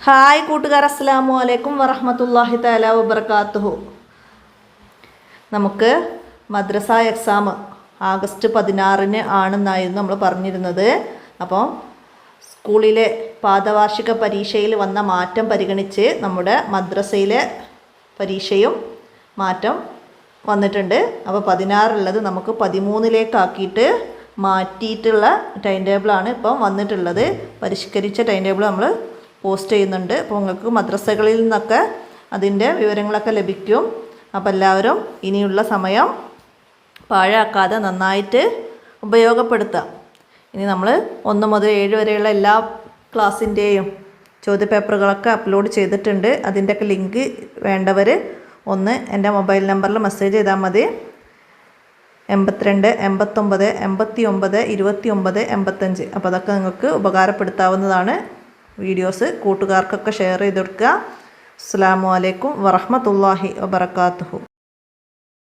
Hi കൂട്ടുകാർ, അസ്സലാമു അലൈക്കും വറഹ്മത്തുള്ളാഹി തആല വബറകാതുഹു. നമുക്ക് മദ്രസ എക്സാം ആഗസ്റ്റ് 16 ആണെന്നായിരുന്നു നമ്മൾ പറഞ്ഞിരുന്നത്. അപ്പോൾ സ്കൂളിലെ പാദവാർഷിക പരീക്ഷയിൽ വന്ന മാറ്റം പരിഗണിച്ച് നമ്മുടെ മദ്രസയിലെ പരീക്ഷയും മാറ്റം വന്നിട്ടുണ്ട്. അപ്പോൾ 16 ഉള്ളത് നമുക്ക് 13 മാറ്റിയിട്ടുള്ള ടൈം ടേബിളാണ് ഇപ്പം വന്നിട്ടുള്ളത്. പരിഷ്കരിച്ച ടൈം ടേബിൾ നമ്മൾ പോസ്റ്റ് ചെയ്യുന്നുണ്ട്. അപ്പോൾ നിങ്ങൾക്ക് മദ്രസകളിൽ നിന്നൊക്കെ അതിൻ്റെ വിവരങ്ങളൊക്കെ ലഭിക്കും. അപ്പോൾ എല്ലാവരും ഇനിയുള്ള സമയം പാഴാക്കാതെ നന്നായിട്ട് ഉപയോഗപ്പെടുത്താം. ഇനി നമ്മൾ 1 മുതൽ 7 വരെയുള്ള എല്ലാ ക്ലാസ്സിൻ്റെയും ചോദ്യപേപ്പറുകളൊക്കെ അപ്ലോഡ് ചെയ്തിട്ടുണ്ട്. അതിൻ്റെയൊക്കെ ലിങ്ക് വേണ്ടവർ ഒന്ന് എൻ്റെ മൊബൈൽ നമ്പറിൽ മെസ്സേജ് ചെയ്താൽ മതി. 82 89 89 29 85. അപ്പോൾ അതൊക്കെ നിങ്ങൾക്ക് ഉപകാരപ്പെടുത്താവുന്നതാണ്. വീഡിയോസ് കൂട്ടുകാർക്കൊക്കെ ഷെയർ ചെയ്ത് കൊടുക്കുക. അസ്സലാമു അലൈക്കും വറഹ്മത്തുള്ളാഹി വബറകാതുഹു.